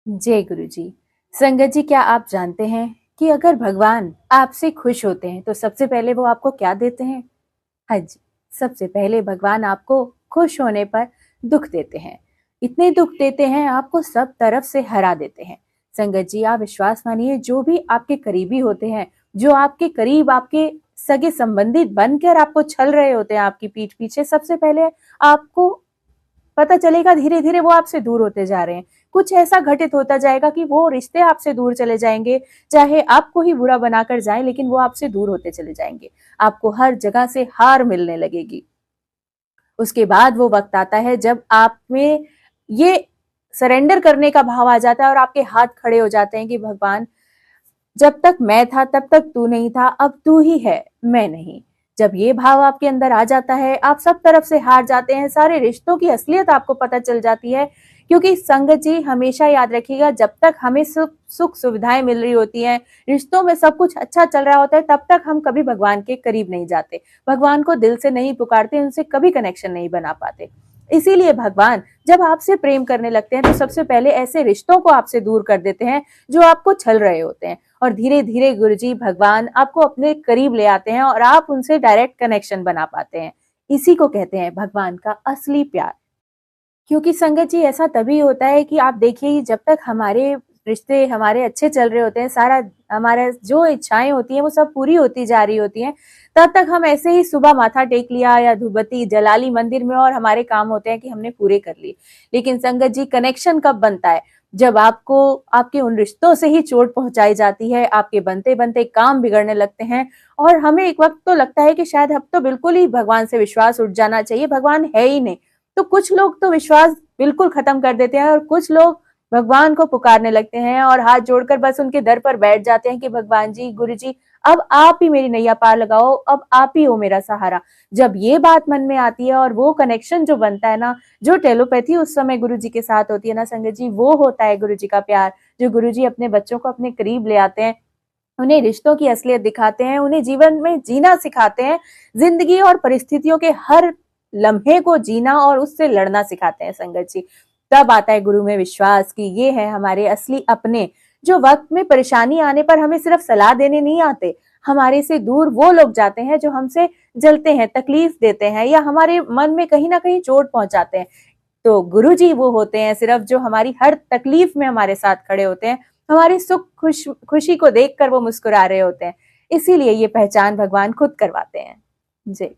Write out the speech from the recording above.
जय गुरु जी। संगत जी, क्या आप जानते हैं कि अगर भगवान आपसे खुश होते हैं तो सबसे पहले वो आपको क्या देते हैं? हाँ जी, सबसे पहले भगवान आपको खुश होने पर दुख देते हैं। इतने दुख देते हैं, आपको सब तरफ से हरा देते हैं। संगत जी, आप विश्वास मानिए, जो भी आपके करीबी होते हैं, जो आपके करीब आपके सगे संबंधी बनकर आपको छल रहे होते हैं आपकी पीठ पीछे, सबसे पहले आपको पता चलेगा धीरे धीरे वो आपसे दूर होते जा रहे हैं। कुछ ऐसा घटित होता जाएगा कि वो रिश्ते आपसे दूर चले जाएंगे, चाहे आपको ही बुरा बनाकर जाए, लेकिन वो आपसे दूर होते चले जाएंगे। आपको हर जगह से हार मिलने लगेगी। उसके बाद वो वक्त आता है जब आप में ये सरेंडर करने का भाव आ जाता है और आपके हाथ खड़े हो जाते हैं कि भगवान, जब तक मैं था तब तक तू नहीं था, अब तू ही है, मैं नहीं। जब ये भाव आपके अंदर आ जाता है, आप सब तरफ से हार जाते हैं, सारे रिश्तों की असलियत आपको पता चल जाती है। क्योंकि संगत जी, हमेशा याद रखिएगा, जब तक हमें सुख सुविधाएं मिल रही होती हैं, रिश्तों में सब कुछ अच्छा चल रहा होता है, तब तक हम कभी भगवान के करीब नहीं जाते, भगवान को दिल से नहीं पुकारते, उनसे कभी कनेक्शन नहीं बना पाते। इसीलिए भगवान जब आपसे प्रेम करने लगते हैं तो सबसे पहले ऐसे रिश्तों को आपसे दूर कर देते हैं जो आपको छल रहे होते हैं, और धीरे धीरे गुरुजी भगवान आपको अपने करीब ले आते हैं और आप उनसे डायरेक्ट कनेक्शन बना पाते हैं। इसी को कहते हैं भगवान का असली प्यार। क्योंकि संगत जी, ऐसा तभी होता है कि आप देखिए, जब तक हमारे रिश्ते हमारे अच्छे चल रहे होते हैं, सारा हमारा जो इच्छाएं होती हैं वो सब पूरी होती जा रही होती हैं, तब तक हम ऐसे ही सुबह माथा टेक लिया या धूपबत्ती जला ली मंदिर में और हमारे काम होते हैं कि हमने पूरे कर लिए। लेकिन संगत जी, कनेक्शन कब बनता है? जब आपको आपके उन रिश्तों से ही चोट पहुंचाई जाती है, आपके बनते बनते काम बिगड़ने लगते हैं, और हमें एक वक्त तो लगता है कि शायद अब तो बिल्कुल ही भगवान से विश्वास उठ जाना चाहिए, भगवान है ही नहीं। तो कुछ लोग तो विश्वास बिल्कुल खत्म कर देते हैं और कुछ लोग भगवान को पुकारने लगते हैं और हाथ जोड़कर बस उनके दर पर बैठ जाते हैं कि भगवान जी, गुरु जी, अब आप ही मेरी नैया पार लगाओ, अब आप ही हो मेरा सहारा। जब ये बात मन में आती है और वो कनेक्शन जो बनता है ना, जो टेलोपैथी उस समय गुरु जी के साथ होती है ना संगत जी, वो होता है गुरु जी का प्यार। जो गुरु जी अपने बच्चों को अपने करीब ले आते हैं, उन्हें रिश्तों की असलियत दिखाते हैं, उन्हें जीवन में जीना सिखाते हैं, जिंदगी और परिस्थितियों के हर लम्हे को जीना और उससे लड़ना सिखाते हैं संगत जी। तब आता है गुरु में विश्वास कि ये है हमारे असली अपने, जो वक्त में परेशानी आने पर हमें सिर्फ सलाह देने नहीं आते, हमारे से दूर वो लोग जाते हैं जो हमसे जलते हैं, तकलीफ देते हैं या हमारे मन में कहीं ना कहीं चोट पहुंचाते हैं। तो गुरु जी वो होते हैं सिर्फ जो हमारी हर तकलीफ में हमारे साथ खड़े होते हैं, हमारी खुशी को देखकर वो मुस्कुरा रहे होते हैं। इसीलिए ये पहचान भगवान खुद करवाते हैं। जी।